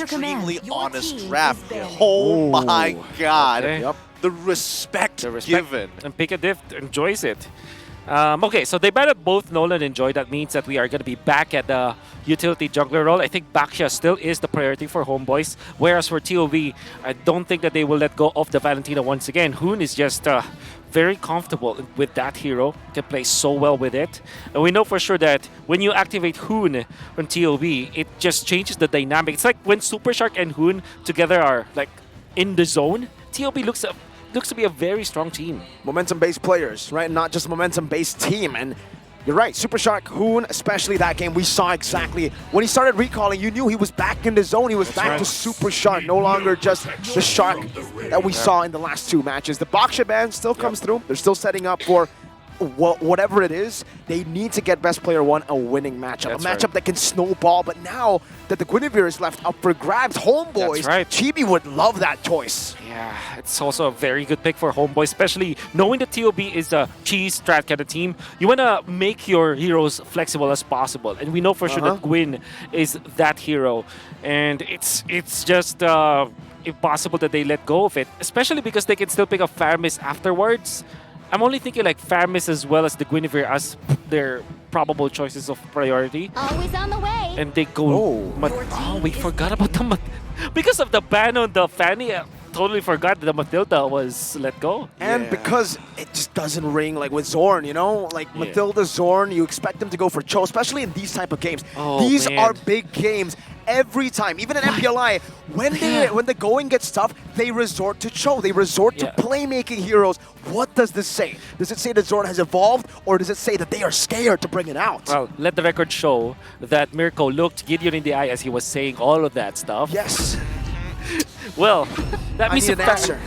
extremely honest draft. Oh my god. Okay. Yep. The respect given. And Pick a Diff enjoys it. Okay, so they banned both Nolan and Joy. That means that we are going to be back at the utility jungler role. I think Baxia still is the priority for Homeboys. Whereas for TOB, I don't think that they will let go of the Valentina once again. Hoon is just very comfortable with that hero. Can play so well with it. And we know for sure that when you activate Hoon on TOB, it just changes the dynamic. It's like when Super Shark and Hoon together are like in the zone, TOB looks to be a very strong team. Momentum-based players, right? Not just momentum-based team. And you're right, Super Shark, Hoon, especially that game, we saw exactly when he started recalling, you knew he was back in the zone. He was back to Super Shark, no longer just the Shark that we saw in the last two matches. The Baxia ban still comes through. They're still setting up for whatever it is. They need to get Best Player 1 a winning matchup. That's a matchup right. that can snowball. But now that the Guinevere is left up for grabs, Homeboys, That's right. Chibi would love that choice. Yeah, it's also a very good pick for Homeboy, especially knowing that TOB is a cheese strat kind of team. You want to make your heroes flexible as possible, and we know for sure that Gwyn is that hero, and it's just impossible that they let go of it, especially because they can still pick up Faramis afterwards. I'm only thinking like Faramis as well as the Guinevere as their probable choices of priority. Always on the way. And they go... we forgot about the... Because of the ban on the Fanny, I totally forgot that the Matilda was let go. And because it just doesn't ring like with Zorn, you know? Like Matilda, Zorn, you expect them to go for Cho, especially in these type of games. These are big games every time. Even in MPLI, when the going gets tough, they resort to Cho. They resort to playmaking heroes. What does this say? Does it say that Zorn has evolved, or does it say that they are scared to bring it out? Well, let the record show that Mirko looked Gideon in the eye as he was saying all of that stuff. Yes. Well, that means need an answer.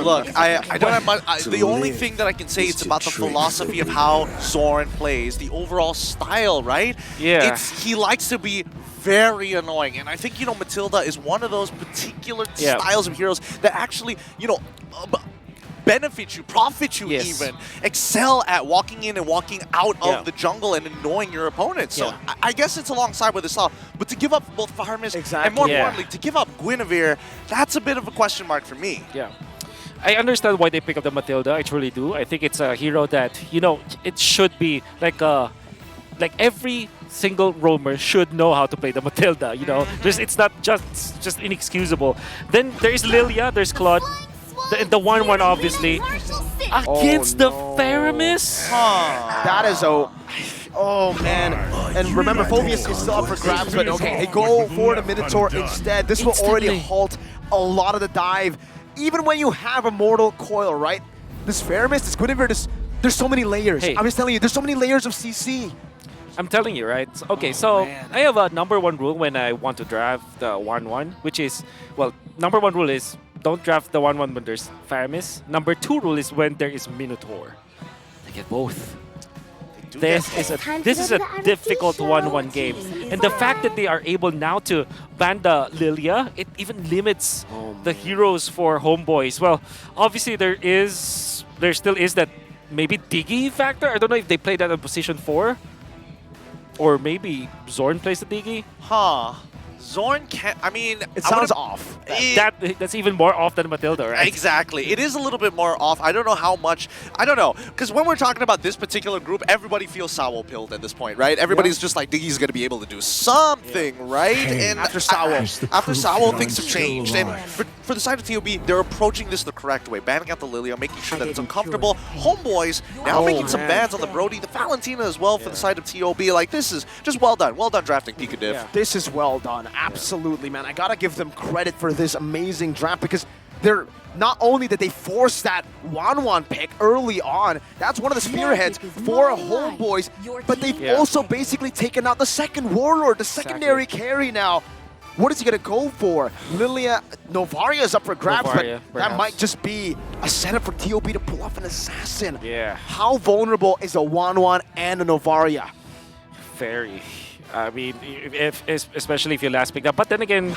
Look, I don't have much. The only thing that I can say is about the philosophy of how Zorn plays, the overall style, right? Yeah. He likes to be very annoying, and I think, you know, Matilda is one of those particular styles of heroes that actually, you know, benefit you, profit you even, excel at walking in and walking out of the jungle and annoying your opponent. So I guess it's alongside with this style, but to give up both Faramis and more importantly, to give up Guinevere, that's a bit of a question mark for me. Yeah. I understand why they pick up the Matilda, I truly do. I think it's a hero that, you know, it should be like every single roamer should know how to play the Matilda, you know. It's not just inexcusable. Then there's Lilia, there's Claude. The 1-1 obviously. Against the Faramis? That is a... Oh, man. And remember, Phobius is still up for grabs, but okay, they go for the Minotaur instead. This will already halt a lot of the dive. Even when you have a Mortal Coil, right? This Faramis, this Guinevere, there's so many layers. Hey. I'm just telling you, there's so many layers of CC. I'm telling you, right? Okay, so I have a #1 rule when I want to draft the 1-1, which is, well, #1 rule is don't draft the 1-1 when there's Faramis. #2 rule is when there is Minotaur. They get both. This is a difficult 1-1 game. And the fact that they are able now to ban the Lilia, it even limits the heroes for Homeboys. Well, obviously there still is that maybe Diggy factor. I don't know if they play that on position 4. Or maybe Zorn plays the Diggy? Zorn can't, I mean... It sounds off. That's even more off than Matilda, right? Exactly. It is a little bit more off. I don't know how much... I don't know. Because when we're talking about this particular group, everybody feels Sawo-pilled at this point, right? Everybody's just like, Diggy's going to be able to do something, right? And after Sawo, things have changed. And for the side of TOB, they're approaching this the correct way. Banning out the Lilia, making sure that it's uncomfortable. Homeboys now making some bans on the Brody, the Valentina as well for the side of TOB. Like, this is just well done. Well done drafting Pika Div. This is well done. Absolutely, man. I gotta give them credit for this amazing draft because they're not only did they force that 1-1 pick early on, that's one of the spearheads for Homeboys, but they've also basically taken out the second Warlord, the secondary carry now. What is he gonna go for? Lilia, Novaria is up for grabs, but that might just be a setup for TOB to pull off an assassin. Yeah. How vulnerable is a 1-1 and a Novaria? Very. I mean, especially if you last picked up. But then again,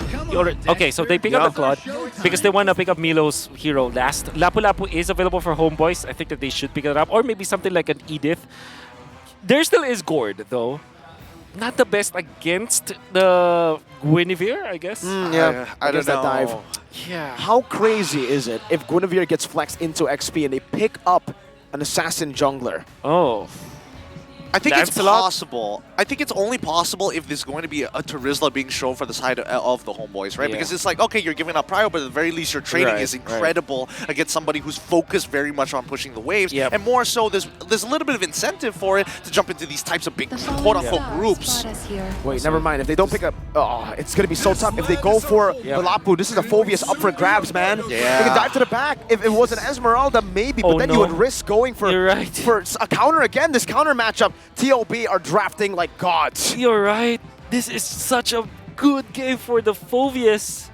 okay, so they pick up the Claude because they want to pick up Milo's hero last. Lapu Lapu is available for Homeboys. I think that they should pick it up. Or maybe something like an Edith. There still is Gord, though. not the best against the Guinevere, I guess. Yeah, I don't that dive. know. Yeah. How crazy is it if Guinevere gets flexed into XP and they pick up an assassin jungler? Oh. I think it's Lancelot? possible. I think it's only possible if there's going to be a Terizla being shown for the side of the homeboys, right? Yeah. Because it's like, okay, you're giving up prio, but at the very least your training Right, is incredible against somebody who's focused very much on pushing the waves. Yep. And more so, there's a little bit of incentive for it to jump into these types of big quote-unquote groups. Wait, never mind. If they don't pick up, oh, it's gonna be so tough. If they go for Balapu, this is a Phobius up for grabs, man. Yeah. They can dive to the back. If it was an Esmeralda, maybe, but Oh, then you no. would risk going for You're right. for a counter again. This counter matchup, TOB are drafting like gods. You're right. This is such a good game for the Phobius.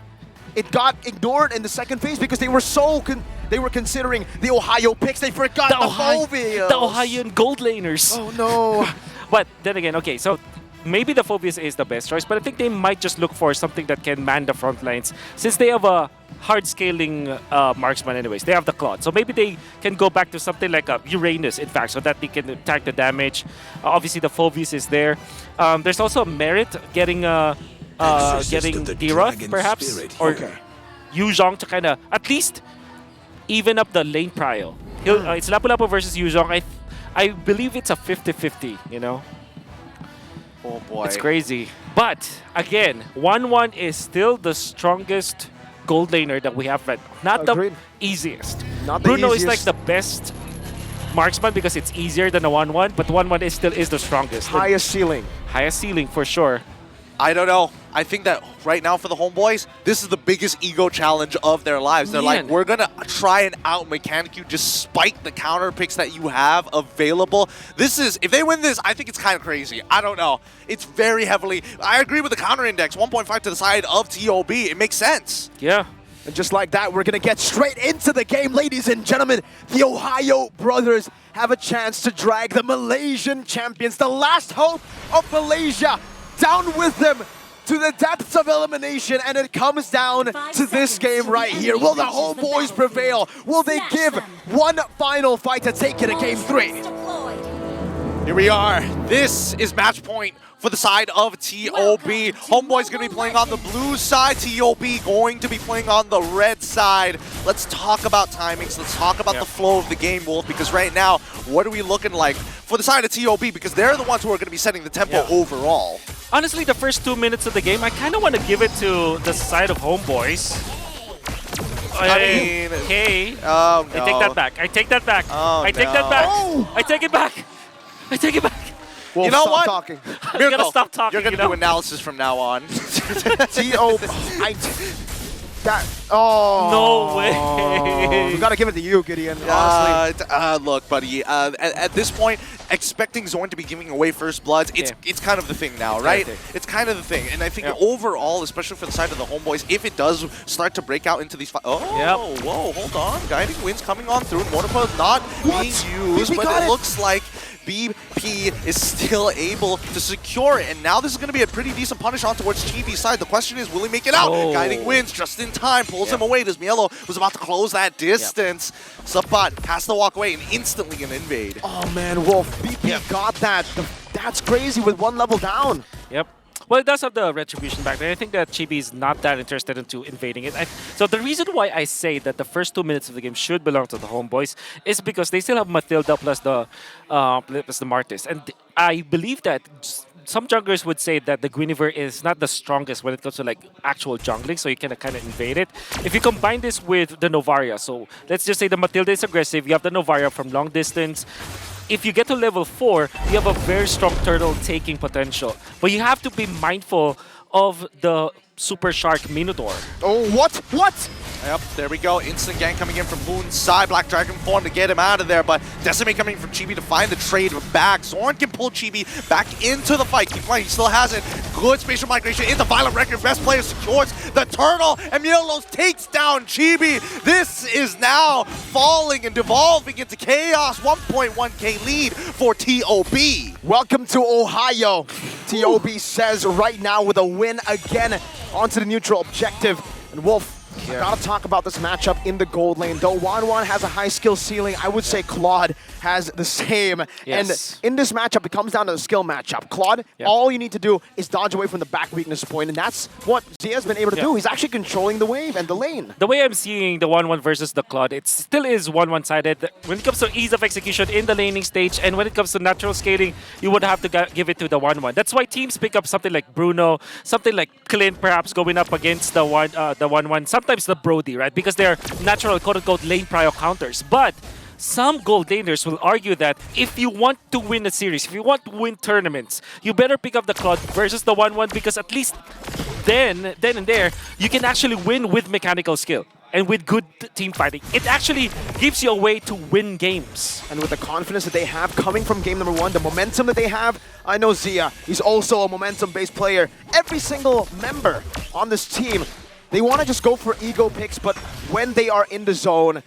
It got ignored in the second phase because they were so they were considering the Ohio picks. They forgot the Phobius. The Ohioan gold laners. Oh no. But then again, okay, so maybe the Phobius is the best choice, but I think they might just look for something that can man the front lines since they have a hard scaling marksman anyways. They have the Claude. So maybe they can go back to something like a Uranus, in fact, so that they can attack the damage. Obviously, the Phobius is there. There's also a merit getting D-Roth, perhaps, or Yu Zhong to kind of at least even up the lane prio. It's Lapu Lapu versus Yu Zhong. I believe it's a 50-50, you know? Oh boy. It's crazy. But again, 1-1 is still the strongest gold laner that we have right now. Not Agreed. the easiest. Not the Bruno is like easiest. the best marksman because it's easier than a 1-1, but 1-1 is still the strongest. Highest ceiling. Highest ceiling for sure. I don't know. I think that right now for the homeboys, this is the biggest ego challenge of their lives. They're like, Man. we're going to try and out-mechanic you despite the counter picks that you have available. This is, if they win this, I think it's kind of crazy. I don't know. It's very heavily, I agree with the counter index, 1.5 to the side of TOB. It makes sense. Yeah. And just like that, we're going to get straight into the game, ladies and gentlemen. The Ohio brothers have a chance to drag the Malaysian champions, the last hope of Malaysia, down with them to the depths of elimination, and it comes down to this game right here. Will the homeboys prevail? Will they give one final fight to take it to game 3? Here we are. This is match point for the side of TOB. Homeboy's going to be playing on the blue side. TOB going to be playing on the red side. Let's talk about timings. Let's talk about the flow of the game, Wolf, because right now, what are we looking like for the side of TOB? Because they're the ones who are going to be setting the tempo overall. Honestly, the first 2 minutes of the game, I kind of want to give it to the side of homeboys. I mean, hey, oh no. I take that back. I take that back. Oh, I take that back. Oh. I take it back. I take it back. Wolf, You know stop what? talking. I'm gonna stop talking. You're going to do analysis from now on. TOB. No way. We gotta give it to you, Gideon, honestly. Look, buddy, at this point, expecting Zorn to be giving away first bloods, it's kind of the thing now, right? It's kind of the thing. And I think overall, especially for the side of the homeboys, if it does start to break out into these whoa, hold on. Guiding Winds coming on through. Mortipa not being used, BP but got it it. looks like BP is still able to secure it. And now this is going to be a pretty decent punish on towards Chibi's side. The question is, will he make it out? Oh. Guiding Winds just in time, pulls him away. Does Mielo was about to close that distance. Subbot has to walk away and instantly an invade. Oh man, Wolf, BP got that. That's crazy with one level down. Yep. Well, it does have the retribution back there. I think that Chibi is not that interested into invading it. So the reason why I say that the first 2 minutes of the game should belong to the homeboys is because they still have Matilda plus the Martis. And I believe that some junglers would say that the Guinevere is not the strongest when it comes to like actual jungling, so you can kind of invade it. If you combine this with the Novaria, so let's just say the Matilda is aggressive, you have the Novaria from long distance. If you get to level 4, you have a very strong turtle taking potential. But you have to be mindful of the Super Shark Minotaur. Oh, what? What? Yep, there we go. Instant gang coming in from Moon's side. Black Dragon form to get him out of there, but Decimate coming from Chibi to find the trade back. Zorn can pull Chibi back into the fight. Keep playing, he still has it. Good spatial migration into Violent Record. Best player secures the turtle, and Mielos takes down Chibi. This is now falling and devolving into chaos. 1.1k lead for TOB. Welcome to Ohio. TOB says right now with a win again onto the neutral objective. And Wolf, I gotta talk about this matchup in the gold lane. Though Wanwan has a high skill ceiling, I would say Claude has the same. Yes. And in this matchup, it comes down to the skill matchup. Claude, all you need to do is dodge away from the back weakness point, and that's what Zia's been able to do. He's actually controlling the wave and the lane. The way I'm seeing the 1-1 versus the Claude, it still is 1-1-sided. When it comes to ease of execution in the laning stage, and when it comes to natural scaling, you would have to give it to the 1-1. That's why teams pick up something like Bruno, something like Clint, perhaps going up against the 1-1. Sometimes the Brody, right? Because they're natural, quote-unquote, lane prio counters. But some gold laners will argue that if you want to win a series, if you want to win tournaments, you better pick up the Claude versus the 1-1 because at least then and there, you can actually win with mechanical skill and with good team fighting. It actually gives you a way to win games. And with the confidence that they have coming from game number 1, the momentum that they have, I know Zia, he's also a momentum-based player. Every single member on this team, they want to just go for ego picks, but when they are in the zone,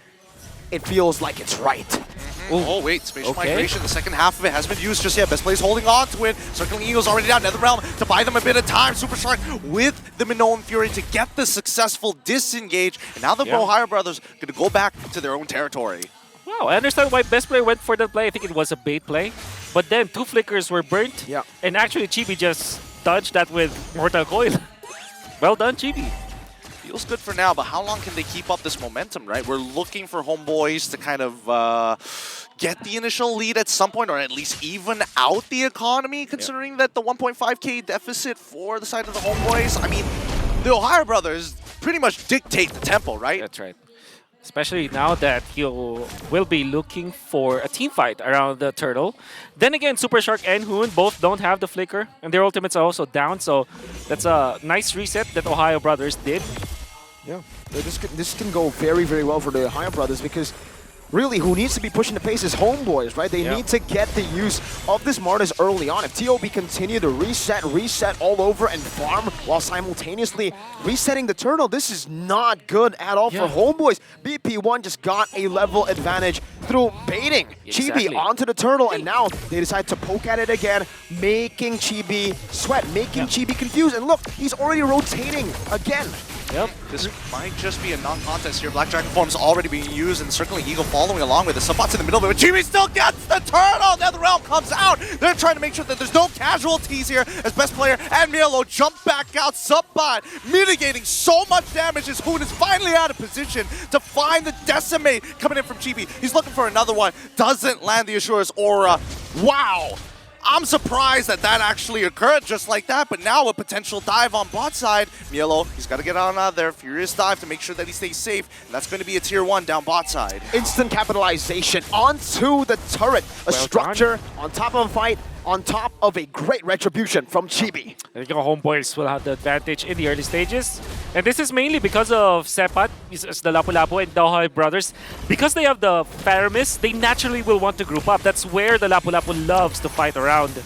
it feels like it's right. Oh, wait, Spatial Migration, the second half of it hasn't been used just yet. Best player's holding on to it. Circling Eagle's already down. NetherRealm to buy them a bit of time. Super Shark with the Minoan Fury to get the successful disengage. And now the Ohio brothers going to go back to their own territory. Wow, I understand why Best Player went for that play. I think it was a bait play. But then 2 flickers were burnt. Yeah. And actually Chibi just dodged that with Mortal Coil. Well done, Chibi. Feels good for now, but how long can they keep up this momentum, right? We're looking for Homeboys to kind of get the initial lead at some point, or at least even out the economy, considering that the 1.5k deficit for the side of the Homeboys. I mean, the Ohio brothers pretty much dictate the tempo, right? That's right. Especially now that you will be looking for a team fight around the turtle. Then again, Super Shark and Hoon both don't have the flicker, and their ultimates are also down, so that's a nice reset that Ohio brothers did. Yeah, this can go very, very well for the Ohio brothers because really who needs to be pushing the pace is Homeboys, right? They need to get the use of this Martis early on. If TOB continue to reset all over and farm while simultaneously resetting the turtle, this is not good at all for Homeboys. BP1 just got a level advantage through baiting Chibi onto the turtle, and now they decide to poke at it again, making Chibi sweat, making Chibi confused. And look, he's already rotating again. Yep. This might just be a non-contest here. Black Dragon form's already being used, and Circling Eagle following along with it. Sabbat's in the middle of it, but Chibi still gets the turtle! NetherRealm comes out! They're trying to make sure that there's no casualties here as Best Player and Mielo jump back out. Subbot mitigating so much damage as Hoon is finally out of position to find the Decimate coming in from Chibi. He's looking for another one. Doesn't land the Assura's Aura. Wow! I'm surprised that that actually occurred just like that, but now a potential dive on bot side. Mielo, he's got to get on out there. Furious dive to make sure that he stays safe, and that's going to be a tier 1 down bot side. Instant capitalization onto the turret. A structure on top of a fight, on top of a great retribution from Chibi. I think our Homeboys will have the advantage in the early stages. And this is mainly because of Sepat, the Lapu-Lapu and the Ohio brothers. Because they have the Faramis, they naturally will want to group up. That's where the Lapu-Lapu loves to fight around.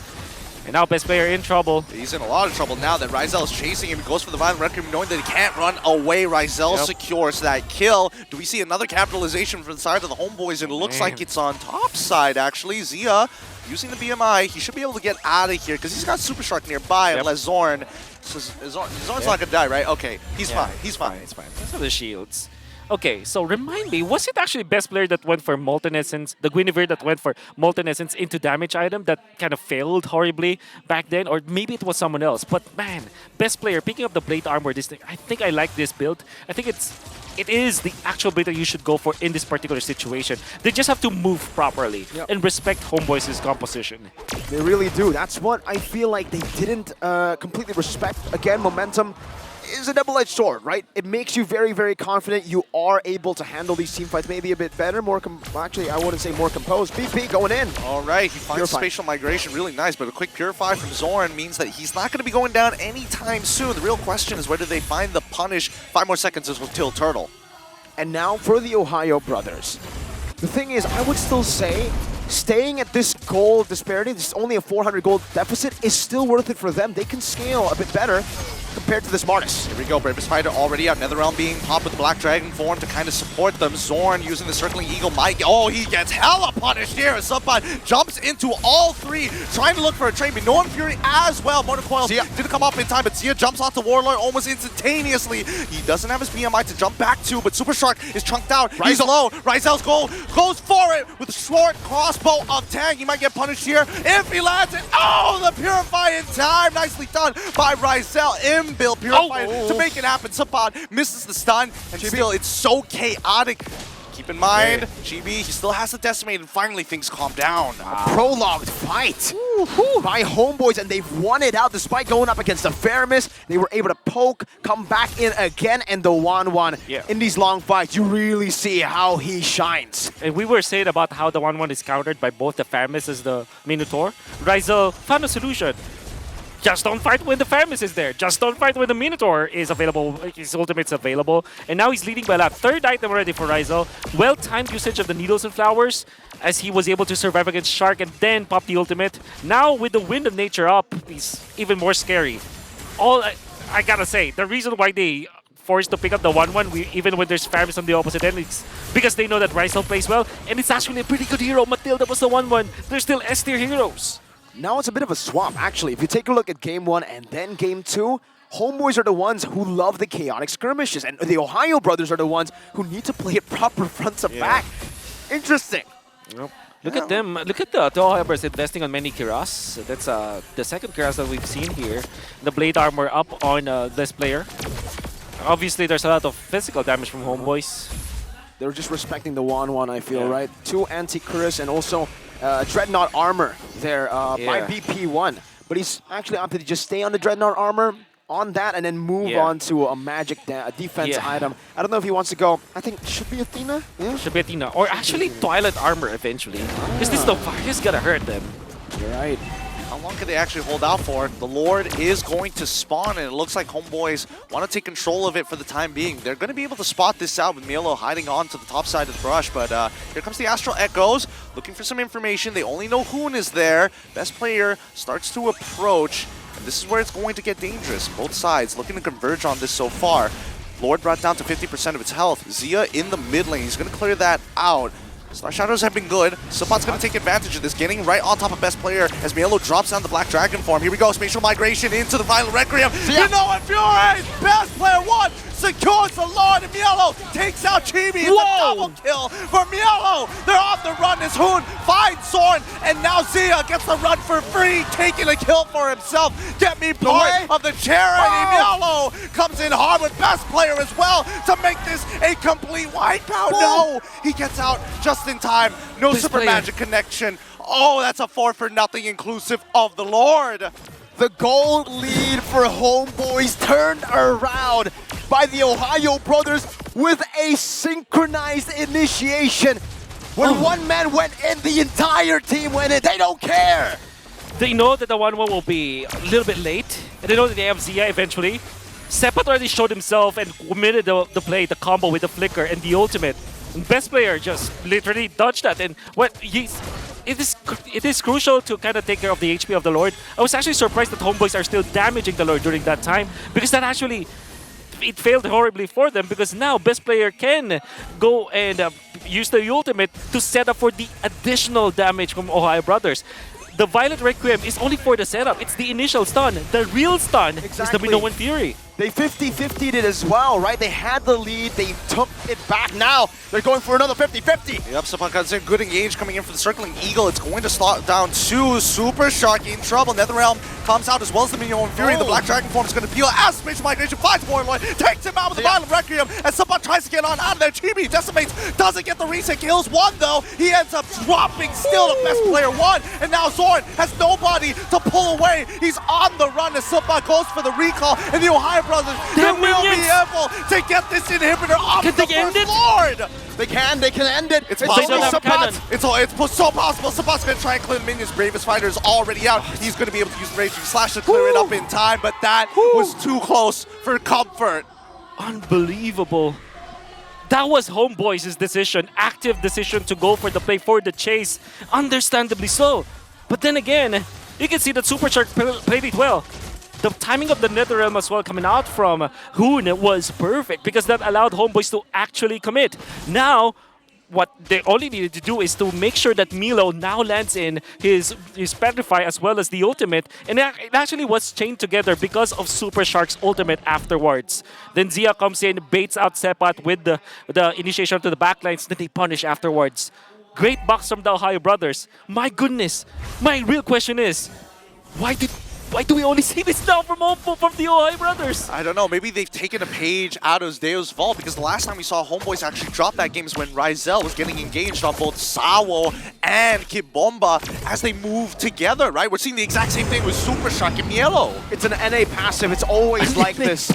And now Best Player in trouble. He's in a lot of trouble now that Ryzel is chasing him. He goes for the Violent Requiem, knowing that he can't run away. Ryzel secures that kill. Do we see another capitalization from the side of the Homeboys? And it looks like it's on top side, actually. Zia using the BMI. He should be able to get out of here because he's got Super Shark nearby unless Zorn. So Zorn's not going to die, right? Okay, he's fine. He's fine. It's fine. Those are the shields. Okay, so remind me, was it actually Best Player that went for Molten Essence, the Guinevere that went for Molten Essence into damage item that kind of failed horribly back then? Or maybe it was someone else. But man, Best Player picking up the Blade Armor, this thing, I think I like this build. I think it is the actual build that you should go for in this particular situation. They just have to move properly and respect Homeboys' composition. They really do. That's what I feel like they didn't completely respect. Again, momentum is a double-edged sword, right? It makes you very, very confident. You are able to handle these team fights maybe a bit better, actually, I wouldn't say more composed. BP going in. All right, he finds Spatial Migration really nice, but a quick Purify from Zorn means that he's not going to be going down anytime soon. The real question is whether they find the punish. 5 more seconds until Turtle. And now for the Ohio brothers. The thing is, I would still say staying at this gold disparity, this is only a 400 gold deficit, is still worth it for them. They can scale a bit better. compared to the smartest. Here we go, Bravest Fighter already out. NetherRealm being popped with the Black Dragon form to kind of support them. Zorn using the Circling Eagle might. Oh, he gets hella punished here. Subbot jumps into all three, trying to look for a trade. But Nolan Fury as well. Motor Coil didn't come up in time, but Zia jumps off the Warlord almost instantaneously. He doesn't have his BMI to jump back to, but Super Shark is chunked out. He's low. Ryzel's goal goes for it with a short crossbow of tag. He might get punished here if he lands it. Oh, the Purify in time. Nicely done by Ryzel. Inbuilt Purify to make it happen. Subbot misses the stun, and still it's so chaotic. Keep in mind, GB, he still has to decimate, and finally things calm down. A prolonged fight by Homeboys, and they've won it out despite going up against the Faramis. They were able to poke, come back in again, and the 1-1. In these long fights, you really see how he shines. And we were saying about how the 1-1 is countered by both the Faramis as the Minotaur. Ryzel found a solution. Just don't fight when the Faramis is there. Just don't fight when the Minotaur is available, his ultimate's available. And now he's leading by a lot. Third item already for Ryzel. Well-timed usage of the Needles and Flowers as he was able to survive against Shark and then pop the ultimate. Now with the Wind of Nature up, he's even more scary. I gotta say, the reason why they forced to pick up the 1-1 even when there's Faramis on the opposite end, it's because they know that Ryzel plays well. And it's actually a pretty good hero. Matilda was the 1-1. They're still S-tier heroes. Now it's a bit of a swap, actually. If you take a look at Game 1 and then Game 2, Homeboys are the ones who love the chaotic skirmishes, and the Ohio brothers are the ones who need to play it proper front to back. Interesting. Look at them. Look at the Ohio brothers investing on many Kiras. That's the second Kiras that we've seen here. The Blade Armor up on this player. Obviously, there's a lot of physical damage from Homeboys. They're just respecting the 1-1, I feel, right? 2 anti-Kiras and also Dreadnought armor there by BP1. But he's actually opted to just stay on the Dreadnought armor on that and then move on to a magic defense item. I don't know if he wants to go. I think it should be Athena. Should be Athena. Or actually Twilight armor eventually. Because this the fire's gonna hurt them. You're right. How long can they actually hold out for? The Lord is going to spawn, and it looks like Homeboys want to take control of it for the time being. They're going to be able to spot this out with Mielo hiding on to the top side of the brush, but here comes the Astral Echoes, looking for some information. They only know Hoon is there. Best player starts to approach, and this is where it's going to get dangerous. Both sides looking to converge on this so far. Lord brought down to 50% of its health. Zia in the mid lane. He's going to clear that out. Star Shadows have been good. Subbot's going to take advantage of this, getting right on top of best player as Mielo drops down the Black Dragon form. Here we go, Spatial Migration into the Violent Requiem. You know what, Fury? Best player 1 secures the Lord, and Mielo takes out Chibi. It's a double kill for Mielo. They're off the run as Hoon finds Zorn, and now Zia gets the run for free, taking a kill for himself. Get me part of the charity. Mielo comes in hard with best player as well to make this a complete wipeout. No, he gets out just in time. No super magic connection. Oh, that's a 4-for-0 inclusive of the Lord. The gold lead for Homeboys turned around by the Ohio brothers with a synchronized initiation. When one man went in, the entire team went in. They don't care. They know that the 1-1 will be a little bit late, and they know that they have Zia eventually. Sepat already showed himself and committed the play, the combo with the flicker and the ultimate. And best player just literally dodged that. And it is crucial to kind of take care of the HP of the Lord. I was actually surprised that Homeboys are still damaging the Lord during that time, because that actually, it failed horribly for them, because now best player can go and use the ultimate to set up for the additional damage from Ohio Brothers. The Violet Requiem is only for the setup. It's the initial stun. The real stun is the Minoan Fury. They 50-50'd it as well, right? They had the lead, they took it back. Now they're going for another 50-50. Yep, Subbot good engage coming in for the Circling Eagle. It's going to slot down 2. Super Shark in trouble. NetherRealm comes out as well as the Minoan Fury. The Black Dragon form is going to peel as Spatial Migration finds Warlord, takes him out with the Violent Requiem, and Subbot tries to get on out of there. Chibi decimates, doesn't get the reset, kills 1 though. He ends up dropping still to best player 1, and now Zorn has nobody to pull away. He's on the run as Subbot goes for the recall, and the Ohio brothers will be able to get this inhibitor off the first Lord. They can end it. It's possible. It's so possible. Subbot's going to try and clear the minions. Bravest Fighter is already out. He's going to be able to use the Raging Slash to clear it up in time, but that was too close for comfort. Unbelievable. That was Homeboys' decision, active decision to go for the play, for the chase. Understandably so. But then again, you can see that Super Shark played it well. the timing of the Nether Realm as well coming out from Hoon was perfect because that allowed Homeboys to actually commit. Now, what they only needed to do is to make sure that Milo now lands in his Petrify as well as the ultimate, and it actually was chained together because of Super Shark's ultimate afterwards. Then Zia comes in, baits out Sepat with the initiation to the backlines, then they punish afterwards. Great box from the Ohio brothers. My goodness, my real question is, why do we only see this now from the Ohio brothers? I don't know. Maybe they've taken a page out of Deo's vault because the last time we saw Homeboys actually drop that game is when Ryzel was getting engaged on both Sawo and Kibomba as they move together, right? We're seeing the exact same thing with Super Shark and Mielo. It's an NA passive. It's always like this.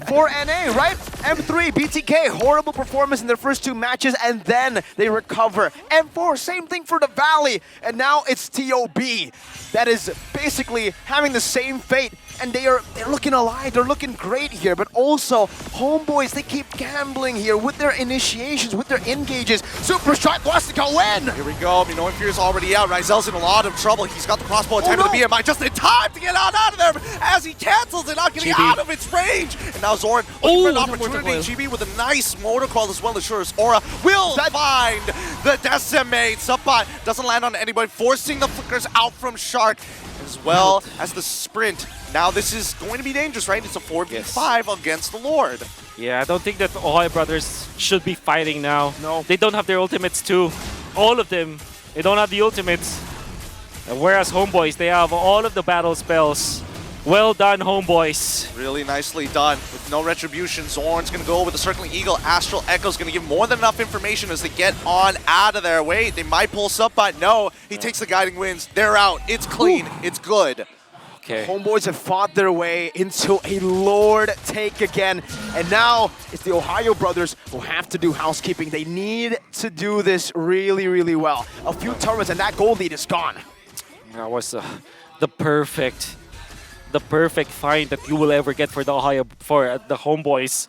For NA, right? M3, BTK, horrible performance in their first 2 matches, and then they recover. M4, same thing for the Valley. And now it's TOB that is basically having the same fate, and they're looking alive, they're looking great here, but also Homeboys, they keep gambling here with their initiations, with their engages. Super Shark wants to go in! Here we go, Minoan Fear is already out, Ryzel's in a lot of trouble, he's got the crossbow at 10 of the BMI, just in time to get out of there as he cancels it, not getting out of its range! And now Zoran looking for an opportunity, GB with a nice motor call as well, ensures Aura will find the Decimate. Subot doesn't land on anybody, forcing the flickers out from Shark, as well as the sprint. Now this is going to be dangerous, right? It's a 4v5 against the Lord. Yeah, I don't think that the Ohio brothers should be fighting now. No. They don't have their ultimates too. All of them. They don't have the ultimates. Whereas Homeboys, they have all of the battle spells. Well done, Homeboys. Really nicely done. With no retribution, Zorn's going to go with the Circling Eagle. Astral Echo's going to give more than enough information as they get on out of there. Wait, they might pull Subot. No, he takes the Guiding Winds. They're out. It's clean. It's good. Okay. Homeboys have fought their way into a Lord take again. And now it's the Ohio brothers who have to do housekeeping. They need to do this really, really well. A few tournaments and that gold lead is gone. That was the perfect find that you will ever get for the Homeboys.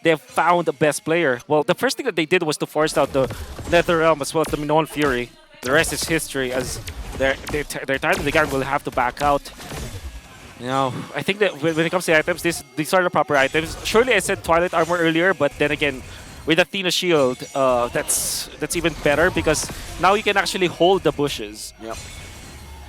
They have found the best player. Well, the first thing that they did was to force out the Nether Realm as well as the Minoan Fury. The rest is history, as their time in the game will have to back out. You know, I think that when it comes to items, these are the proper items. Surely I said Twilight Armor earlier, but then again, with Athena Shield, that's even better because now you can actually hold the bushes. Yep.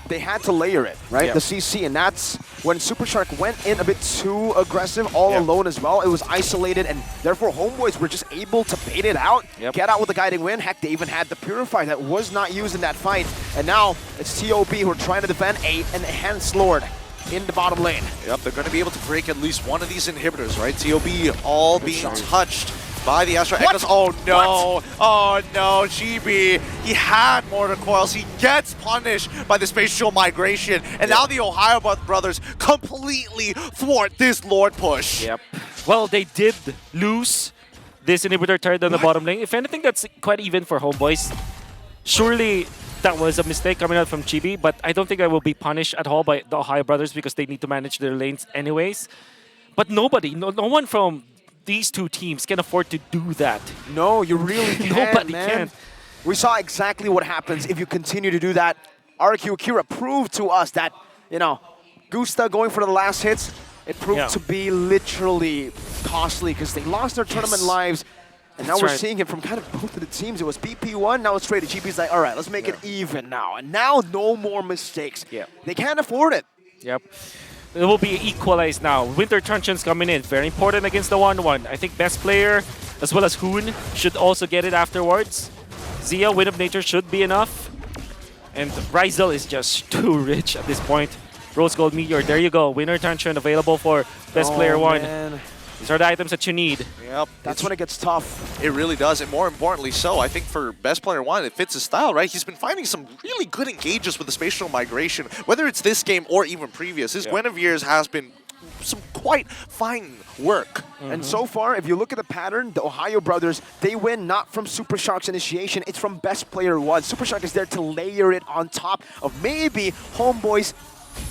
They had to layer it, right? Yep. The CC, and that's when Super Shark went in a bit too aggressive, all alone as well. It was isolated, and therefore Homeboys were just able to bait it out, get out with the Guiding Wind. Heck, they even had the Purify that was not used in that fight. And now it's TOB who are trying to defend an enhanced Lord in the bottom lane. Yep, they're going to be able to break at least one of these inhibitors, right? TOB all being touched by the Astral Echoes. Oh no! What? Oh no, GB. He had Mortar Coils. He gets punished by the Spatial Migration. And now the Ohio brothers completely thwart this Lord push. Yep. Well, they did lose this inhibitor turret on the bottom lane. If anything, that's quite even for Homeboys. Surely that was a mistake coming out from Chibi, but I don't think I will be punished at all by the Ohio brothers because they need to manage their lanes anyways. But nobody, no one from these two teams can afford to do that. No, you really can't, Nobody man. can. We saw exactly what happens if you continue to do that. RQ Akira proved to us that, you know, Gusta going for the last hits, it proved to be literally costly because they lost their tournament lives. And now we're seeing it from kind of both of the teams. It was BP1, now it's straight to GP's like, all right, let's make it even now. And now no more mistakes. They can't afford it. Yep. It will be equalized now. Winter Truncheon's coming in. Very important against the 1-1. I think best player, as well as Hoon, should also get it afterwards. Zia, Wind of Nature should be enough. And Ryzel is just too rich at this point. Rose Gold Meteor, there you go. Winter Truncheon available for best player 1. Man. These are the items that you need. Yep. That's when it gets tough. It really does, and more importantly so, I think for best player 1, it fits his style, right? He's been finding some really good engages with the Spatial Migration, whether it's this game or even previous. His Guinevere's has been some quite fine work. And so far, if you look at the pattern, the Ohio brothers, they win not from Super Shark's initiation, it's from best player 1. Super Shark is there to layer it on top of maybe Homeboy's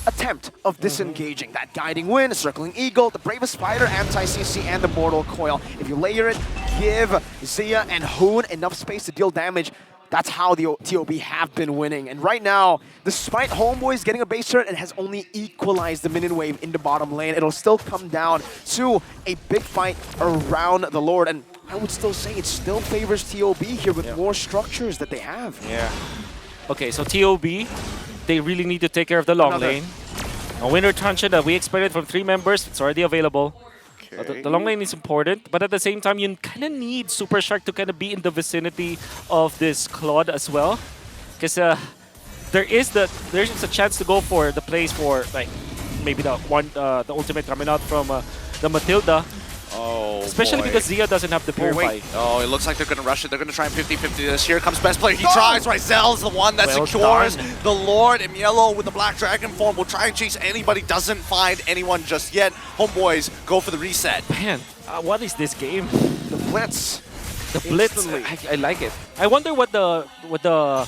attempt of disengaging. That Guiding Wind, Circling Eagle, the Bravest Spider, Anti-CC, and the Mortal Coil. If you layer it, give Zia and Hoon enough space to deal damage. That's how the TOB have been winning. And right now, despite Homeboys getting a base turret, it has only equalized the minion wave in the bottom lane. It'll still come down to a big fight around the Lord. And I would still say it still favors TOB here with more structures that they have. Yeah. Okay, so TOB, they really need to take care of the long lane. A winner truncheon that we expected from 3 members, it's already available. The long lane is important, but at the same time, you kind of need Super Shark to kind of be in the vicinity of this Claude as well. Because there's a chance to go for the plays for like maybe the ultimate coming out from the Matilda. Oh, especially because Zia doesn't have the Purify. Oh, it looks like they're going to rush it. They're going to try and 50-50 this. Here comes best player. He tries. Rizel's the one that secures the Lord. And Yellow with the Black Dragon form will try and chase anybody. Doesn't find anyone just yet. Homeboys go for the reset. Man, what is this game? The Blitz. The Blitz. I like it. I wonder what the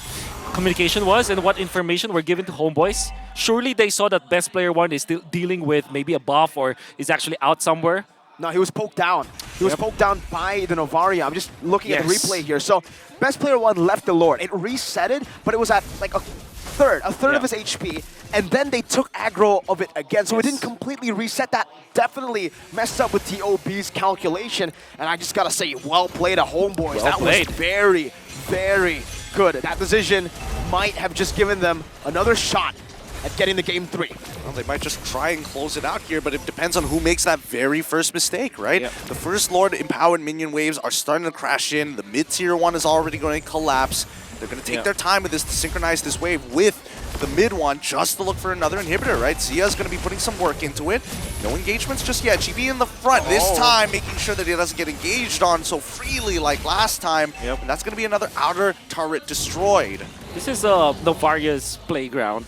communication was and what information were given to Homeboys. Surely they saw that best player 1 is still dealing with maybe a buff or is actually out somewhere. No, he was poked down. He was poked down by the Novaria. I'm just looking at the replay here. So, best player 1 left the Lord. It resetted, but it was at like a third of his HP, and then they took aggro of it again. So it didn't completely reset. That definitely messed up with TOB's calculation. And I just gotta say, well played at Homeboys. That was very, very good. That decision might have just given them another shot at getting the game 3. Well, they might just try and close it out here, but it depends on who makes that very first mistake, right? Yep. The first Lord empowered minion waves are starting to crash in. The mid-tier one is already going to collapse. They're going to take their time with this to synchronize this wave with the mid one just to look for another inhibitor, right? Zia's going to be putting some work into it. No engagements just yet. GB in the front this time, making sure that he doesn't get engaged on so freely like last time. Yep. And that's going to be another outer turret destroyed. This is Novaria's playground.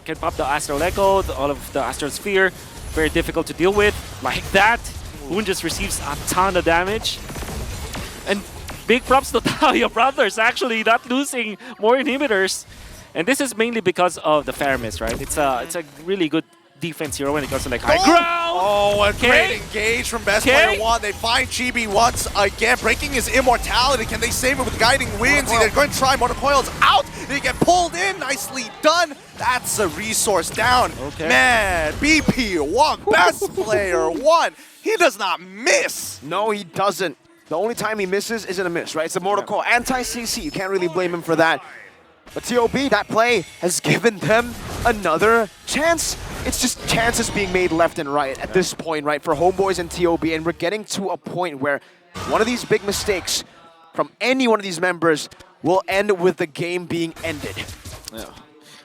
Can pop the Astral Echo, all of the Astral Sphere. Very difficult to deal with. Like that, Boon just receives a ton of damage. And big props to Talia Brothers, actually not losing more inhibitors. And this is mainly because of the Faramis, right? It's a really good defense hero when it comes to like high ground. Oh, a great engage from best player 1. They find Chibi once again, breaking his immortality. Can they save it with guiding winds? They're going to try. Motor Coil's out. They get pulled in. Nicely done. That's a resource down. Man, BP1, best player 1. He does not miss. No, he doesn't. The only time he misses isn't a miss, right? It's a Mortal Coil. Anti-CC. You can't really blame him for that. But TOB, that play has given them another chance. It's just chances being made left and right at this point, right, for Homeboys and TOB. And we're getting to a point where one of these big mistakes from any one of these members will end with the game being ended. Yeah.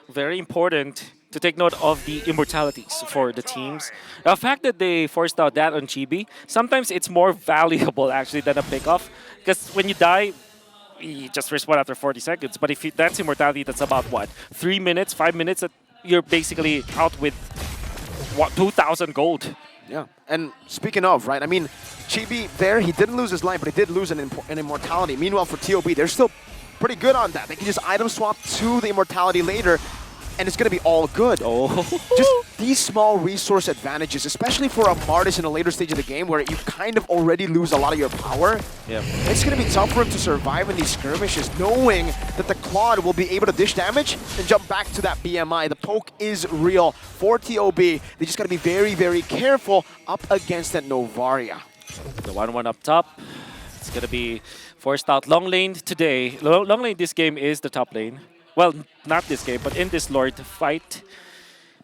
Very important to take note of the immortalities for the teams. The fact that they forced out that on Chibi, sometimes it's more valuable actually than a pickoff. Because when you die, you just respawn after 40 seconds. But if that's immortality, that's about what? 3 minutes, 5 minutes, that you're basically out with what, 2,000 gold. Yeah, and speaking of, right, I mean, Chibi there, he didn't lose his life, but he did lose an immortality. Meanwhile, for TOB, they're still pretty good on that. They can just item swap to the immortality later, and it's going to be all good. Just these small resource advantages, especially for a Martis in a later stage of the game where you kind of already lose a lot of your power. It's going to be tough for him to survive in these skirmishes, knowing that the Claude will be able to dish damage and jump back to that BMI. The poke is real for TOB. They just got to be very, very careful up against that Novaria. The 1-1 up top. It's going to be forced out long lane today. Long lane this game is the top lane. Well, not this game, but in this Lord fight,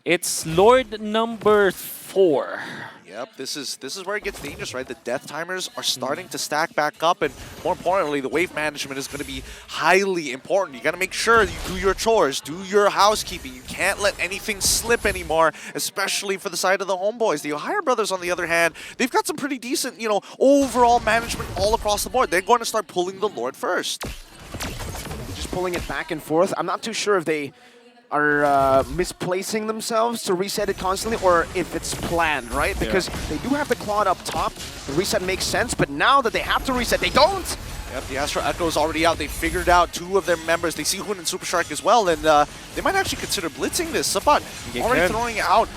it's Lord number 4. Yep, this is where it gets dangerous, right? The death timers are starting to stack back up, and more importantly, the wave management is going to be highly important. You got to make sure you do your chores, do your housekeeping. You can't let anything slip anymore, especially for the side of the Homeboys. The Ohio Brothers, on the other hand, they've got some pretty decent, overall management all across the board. They're going to start pulling the Lord first. Just pulling it back and forth. I'm not too sure if they are misplacing themselves to reset it constantly or if it's planned, right? Because they do have the Claude up top. The reset makes sense, but now that they have to reset, they don't. Yep, the Astro Echo is already out. They figured out 2 of their members. They see Hoon and Super Shark as well, and they might actually consider blitzing this. Sabat already throwing out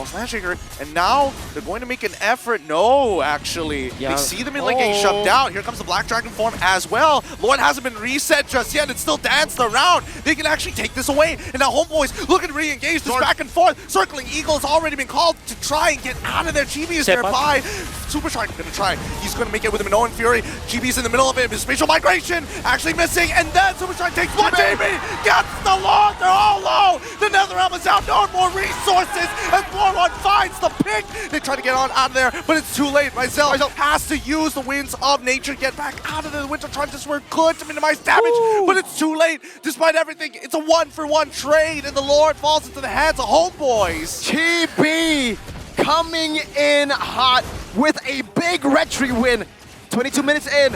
Smash Shaker, and now they're going to make an effort. No, actually. Yeah. They see the mid lane getting shoved out. Here comes the Black Dragon form as well. Lord hasn't been reset just yet. It's still danced around. They can actually take this away. And now Homeboys looking to re-engage this back and forth. Circling Eagle has already been called to try and get out of there. Chibi is nearby. Super Shark going to try. He's going to make it with him in Owen Fury. Chibi's in the middle of it. His spatial migration actually missing. And then Super Shark takes one. Chibi gets the Lord. They're all low. The Netherrealm is out. No more resources. As Borwan finds the pick. They try to get on out of there, but it's too late. Myself has to use the winds of nature to get back out of the Winter Trunks. We're good to minimize damage, but it's too late. Despite everything, it's a 1-for-1 trade, and the Lord falls into the hands of Homeboys. TB coming in hot with a big retry win. 22 minutes in.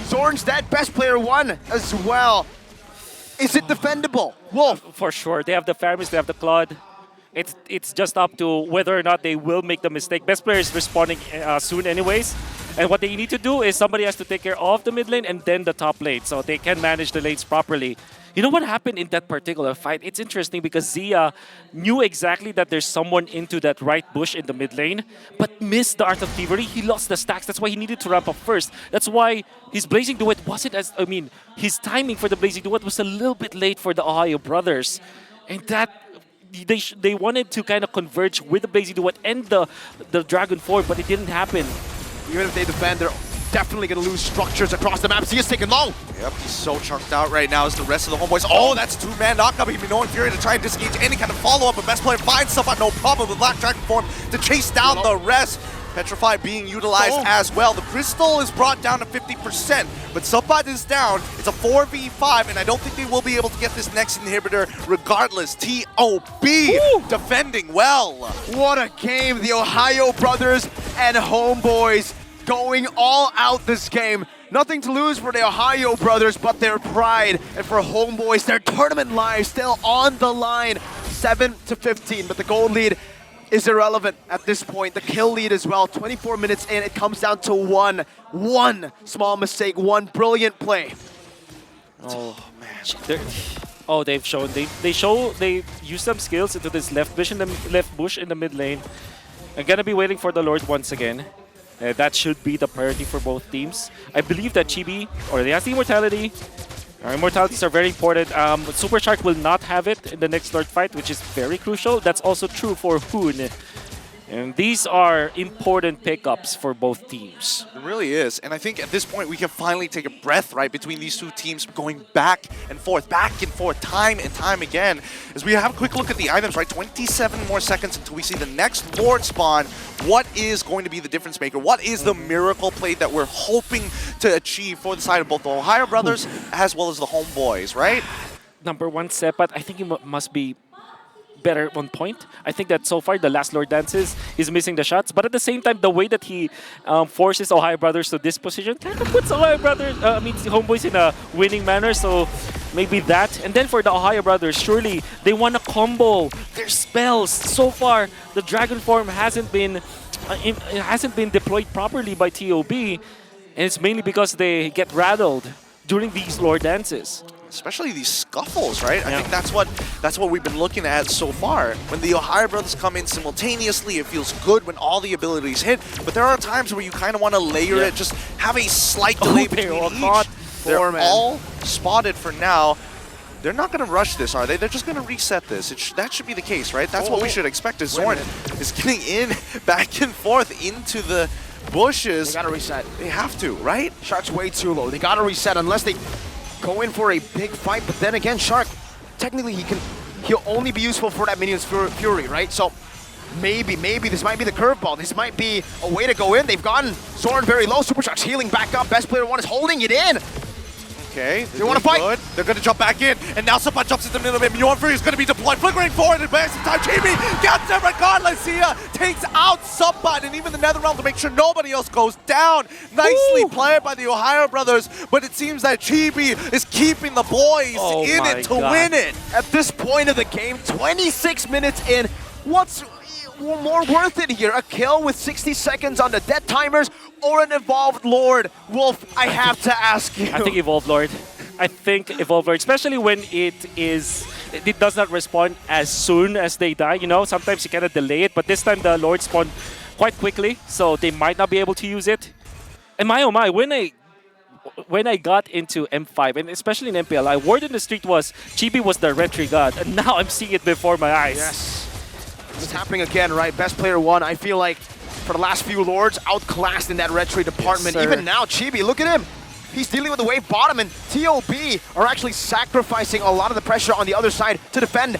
Zorn's dead. Best player won as well. Is it defendable? Wolf. For sure. They have the Faramis, they have the Claude. It's just up to whether or not they will make the mistake. Best player is responding soon anyways. And what they need to do is somebody has to take care of the mid lane and then the top lane, so they can manage the lanes properly. You know what happened in that particular fight? It's interesting because Zia knew exactly that there's someone into that right bush in the mid lane, but missed the Art of Thievery. He lost the stacks. That's why he needed to ramp up first. That's why his Blazing Duet wasn't as... I mean, his timing for the Blazing Duet was a little bit late for the Ohio brothers. And that... They wanted to kind of converge with the Blazing Duet and the Dragon Form, but it didn't happen. Even if they defend, they're definitely going to lose structures across the map. Zia's taking low. Yep, he's so chunked out right now as the rest of the Homeboys. Oh, that's a 2-man knockup. He'd be knowing Fury to try and disengage any kind of follow-up, but best player finds Sabat no problem with Black Dragon form to chase down the rest. Petrify being utilized as well. The Crystal is brought down to 50%, but Sabat is down. It's a 4v5, and I don't think they will be able to get this next inhibitor regardless. TOB defending well. What a game. The Ohio brothers and Homeboys going all out this game. Nothing to lose for the Ohio brothers but their pride. And for Homeboys, their tournament lives still on the line. 7-15, but the gold lead is irrelevant at this point. The kill lead as well. 24 minutes in, it comes down to one small mistake, one brilliant play. Oh man. They use some skills into this left bush in the mid lane. I'm gonna be waiting for the Lord once again. That should be the priority for both teams. I believe that Chibi, or they have the Immortality. Immortalities are very important. Super Shark will not have it in the next Lord fight, which is very crucial. That's also true for Hoon. And these are important pickups for both teams. It really is. And I think at this point we can finally take a breath, right, between these two teams going back and forth, time and time again. As we have a quick look at the items, right, 27 more seconds until we see the next Lord spawn. What is going to be the difference maker? What is the miracle play that we're hoping to achieve for the side of both the Ohio brothers as well as the Homeboys, right? Number one, Sepat, I think it must be better on point. I think that so far the last Lord dances is missing the shots, but at the same time the way that he forces Ohio brothers to this position kind of puts Ohio brothers, Homeboys in a winning manner, so maybe that. And then for the Ohio brothers, surely they want to combo their spells. So far the Dragon Form hasn't been deployed properly by TOB, and it's mainly because they get rattled during these Lord dances. Especially these scuffles, right? Yeah. I think that's what we've been looking at so far. When the Ohio brothers come in simultaneously, it feels good when all the abilities hit. But there are times where you kind of want to layer it, just have a slight delay between each. They're all spotted for now. They're not going to rush this, are they? They're just going to reset this. That should be the case, right? That's what we should expect as Zorn is getting in, back and forth into the bushes. They got to reset. They have to, right? Shark's way too low. They got to reset unless they go in for a big fight, but then again, Shark, technically he'll only be useful for that minion's Fury, right? So maybe this might be the curveball. This might be a way to go in. They've gotten Zorn very low. Super Shark's healing back up. Best player one is holding it in. Okay, they want to fight. Good. They're going to jump back in, and now Sabat jumps in the middle of it. Mjorn Fury is going to be deployed, flickering forward and blasting time. Chibi gets it regardless. Zia takes out Sabat and even the Netherrealm to make sure nobody else goes down. Nicely played by the Ohio brothers, but it seems that Chibi is keeping the boys in it to win it. At this point of the game, 26 minutes in, what's more worth it here? A kill with 60 seconds on the dead timers, or an Evolved Lord? Wolf, I have to ask you. I think Evolved Lord. I think Evolved Lord, especially when it does not respond as soon as they die. You know, sometimes you cannot delay it, but this time the Lord spawned quite quickly, so they might not be able to use it. And my oh my, when I got into M5, and especially in MPLI, word in the street was Chibi was the retry god, and now I'm seeing it before my eyes. Yes. It's happening again, right? Best player won. I feel like for the last few Lords, outclassed in that retry department. Yes, even now, Chibi, look at him. He's dealing with the wave bottom, and TOB are actually sacrificing a lot of the pressure on the other side to defend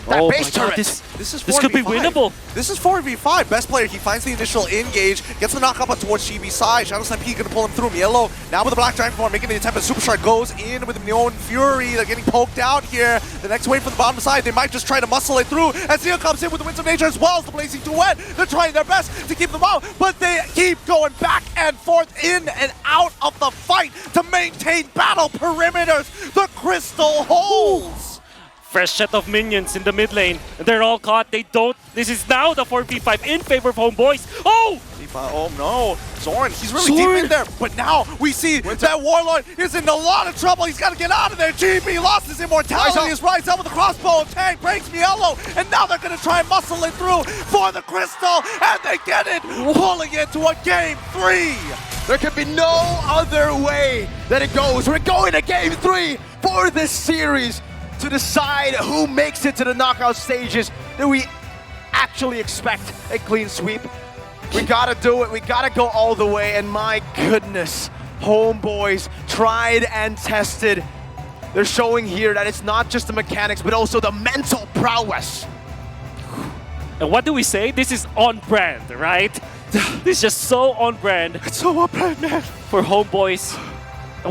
that base turret. This could be winnable. This is 4v5. Best player, he finds the initial engage, gets the knock up towards Chibi's side. Shadow Stampede gonna pull him through. Yellow now with the Black Dragon form, making the attempt, but Superstar goes in with Neon Fury. They're getting poked out here. The next wave from the bottom side, they might just try to muscle it through. As Zeo comes in with the Winds of Nature as well as the Blazing Duet. They're trying their best to keep them out, but they keep going back and forth, in and out of the fight to maintain battle perimeters. The Crystal holds. Fresh set of minions in the mid lane. They're all caught. They don't. This is now the 4v5 in favor of Homeboys. Oh! Oh no, Zoran, he's really deep in there. But now we see that Warlord is in a lot of trouble. He's got to get out of there. GB lost his immortality. His rise up with the crossbow. Tank breaks Mielo, and now they're going to try and muscle it through for the Crystal, and they get it, pulling it to a Game 3. There can be no other way that it goes. We're going to Game 3 for this series to decide who makes it to the knockout stages. Do we actually expect a clean sweep? We gotta do it. We gotta go all the way. And my goodness, Homeboys, tried and tested. They're showing here that it's not just the mechanics, but also the mental prowess. And what do we say? This is on brand, right? This is just so on brand. It's so on brand, man. For Homeboys.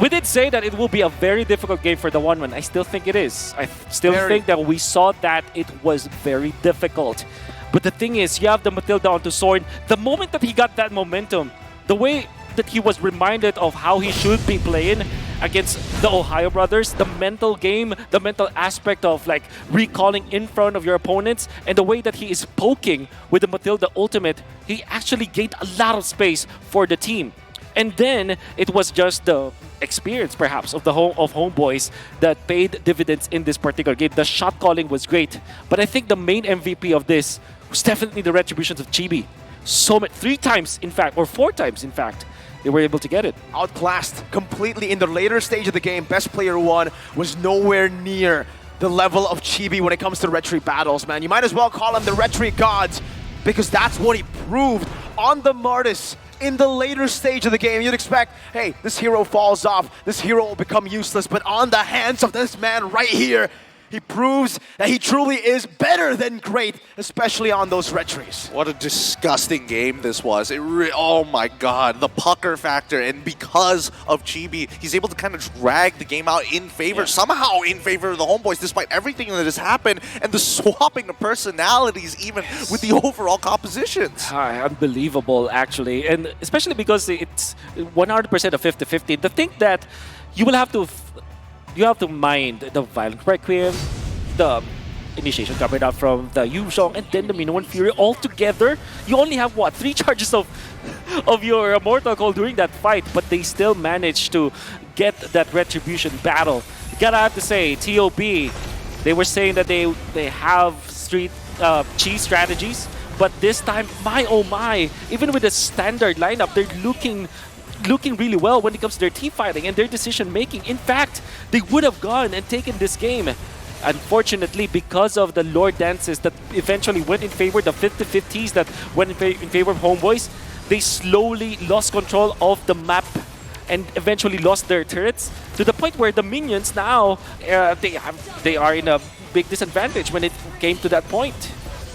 We did say that it will be a very difficult game for the 1-1. I still think it is. I still think that we saw that it was very difficult. But the thing is, you have the Matilda onto Soren. The moment that he got that momentum, the way that he was reminded of how he should be playing against the Ohio brothers, the mental game, the mental aspect of like recalling in front of your opponents, and the way that he is poking with the Matilda ultimate, he actually gained a lot of space for the team. And then it was just the experience, perhaps, of the Homeboys that paid dividends in this particular game. The shot calling was great, but I think the main MVP of this was definitely the retributions of Chibi. So many, 3 times, in fact, or 4 times, in fact, they were able to get it. Outclassed completely in the later stage of the game. Best player 1 was nowhere near the level of Chibi when it comes to retry battles, man. You might as well call him the retry gods, because that's what he proved on the Martis. In the later stage of the game, you'd expect, hey, this hero falls off, this hero will become useless, but on the hands of this man right here, he proves that he truly is better than great, especially on those retries. What a disgusting game this was. Oh my god, the pucker factor, and because of Chibi, he's able to kind of drag the game out in favor, somehow in favor of the Homeboys, despite everything that has happened, and the swapping of personalities even with the overall compositions. Unbelievable, actually, and especially because it's 100% of 50-50. The thing that you will have to mind the Violent Requiem, the Initiation coming out from the Yuzhong, and then the Minoan Fury all together. You only have, what, 3 charges of your Mortal Coil during that fight, but they still managed to get that Retribution battle. Gotta have to say, TOB, they were saying that they have cheese strategies, but this time, my oh my, even with the standard lineup, they're looking really well when it comes to their team fighting and their decision making. In fact, they would have gone and taken this game. Unfortunately, because of the Lord dances that eventually went in favor, the 50-50s that went in favor of Homeboys, they slowly lost control of the map and eventually lost their turrets to the point where the minions now, they are in a big disadvantage when it came to that point.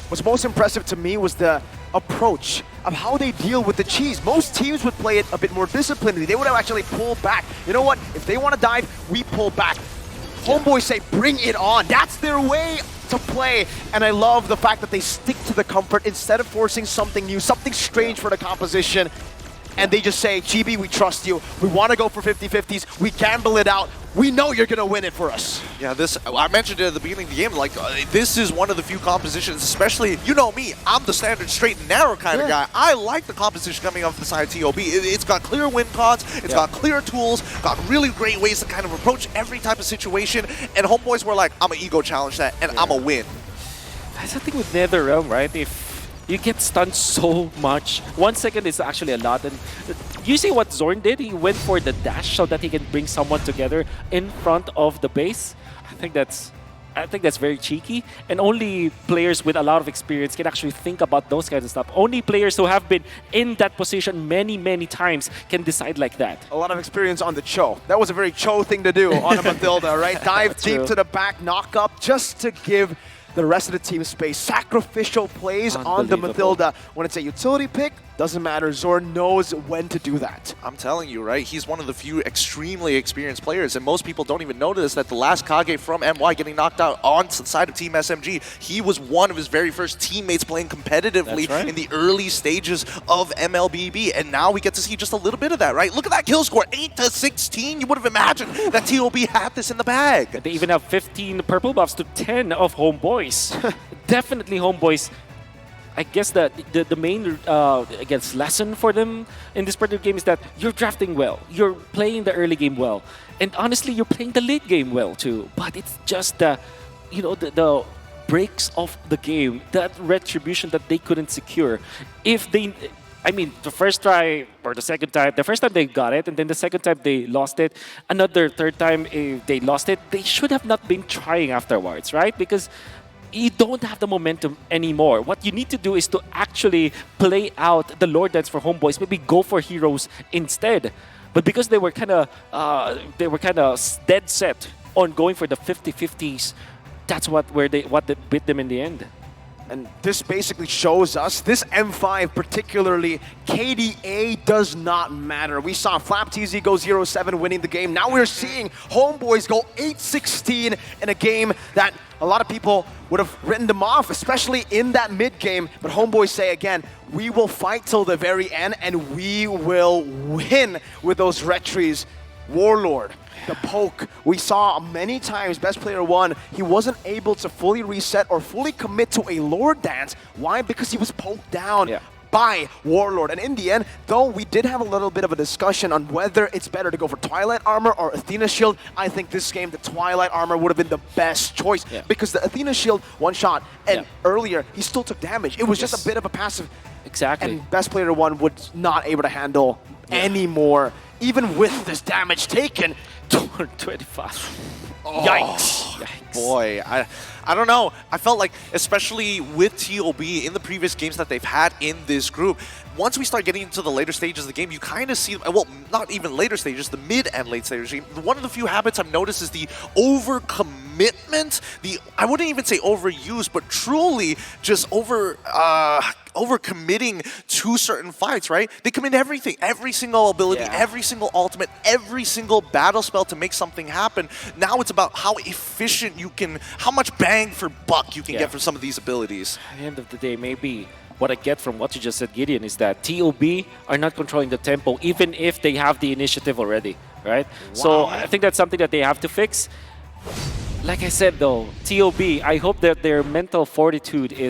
What's most impressive to me was the approach of how they deal with the cheese. Most teams would play it a bit more disciplinedly. They would have actually pulled back. You know what? If they want to dive, we pull back. Homeboys say, bring it on. That's their way to play. And I love the fact that they stick to the comfort instead of forcing something new, something strange for the composition. and they just say, Chibi, we trust you. We want to go for 50-50s. We gamble it out. We know you're going to win it for us. Yeah, I mentioned it at the beginning of the game, like, this is one of the few compositions, especially, you know me, I'm the standard straight and narrow kind of guy. I like the composition coming off the side of TOB. It's got clear win cons, it's got clear tools, got really great ways to kind of approach every type of situation, and Homeboys were like, I'm going to ego challenge that, and I'm going to win. That's the thing with NetherRealm, right? If you get stunned so much, 1 second is actually a lot. And you see what Zorn did? He went for the dash so that he can bring someone together in front of the base. I think that's very cheeky, and only players with a lot of experience can actually think about those kinds of stuff. Only players who have been in that position many, many times can decide like that. A lot of experience on the Cho. That was a very Cho thing to do on a Mathilda, right? Dive deep true. to the back, knock up, just to give the rest of the team space. Sacrificial plays on the Mathilda. When it's a utility pick, doesn't matter. Zorn knows when to do that. I'm telling you, right? He's one of the few extremely experienced players, and most people don't even notice that the last Kage from MY getting knocked out on the side of Team SMG, he was one of his very first teammates playing competitively in the early stages of MLBB, and now we get to see just a little bit of that, right? Look at that kill score, 8-16. You would have imagined that TOB had this in the bag. They even have 15 purple buffs to 10 of Homeboys. Definitely Homeboys. I guess the main lesson for them in this particular game is that you're drafting well, you're playing the early game well, and honestly, you're playing the late game well too. But it's just the breaks of the game, that retribution that they couldn't secure. If they, I mean, the first try or the second time, the first time they got it, and then the second time they lost it. Another third time they lost it. They should have not been trying afterwards, right? Because you don't have the momentum anymore. What you need to do is to actually play out the Lord Dance for Homeboys. Maybe go for heroes instead. But because they were kind of dead set on going for the 50-50s, that's what bit them in the end. And this basically shows us, this M5 particularly, KDA does not matter. We saw Flap TZ go 0-7 winning the game. Now we're seeing Homeboys go 8-16 in a game that a lot of people would have written them off, especially in that mid game. But Homeboys say again, we will fight till the very end and we will win with those retries. Warlord, the poke, we saw many times Best Player 1, he wasn't able to fully reset or fully commit to a Lord Dance. Why? Because he was poked down by Warlord. And in the end, though we did have a little bit of a discussion on whether it's better to go for Twilight Armor or Athena Shield, I think this game, the Twilight Armor would have been the best choice because the Athena Shield one shot, and earlier he still took damage. It was just a bit of a passive. Exactly. And Best Player 1 was not able to handle anymore. Even with this damage taken, 225. Oh, Yikes. Boy, I don't know. I felt like, especially with TOB in the previous games that they've had in this group, once we start getting into the later stages of the game, you kind of see, well, not even later stages, the mid and late stages. One of the few habits I've noticed is the overcommitment, I wouldn't even say overuse, but truly just overcommitting to certain fights, right? They commit everything, every single ability, every single ultimate, every single battle spell to make something happen. Now it's about how efficient you can, how much bang for buck you can get from some of these abilities. At the end of the day, maybe what I get from what you just said, Gideon, is that TOB are not controlling the tempo, even if they have the initiative already, right? Wow. So I think that's something that they have to fix. Like I said, though, TOB, I hope that their mental fortitude is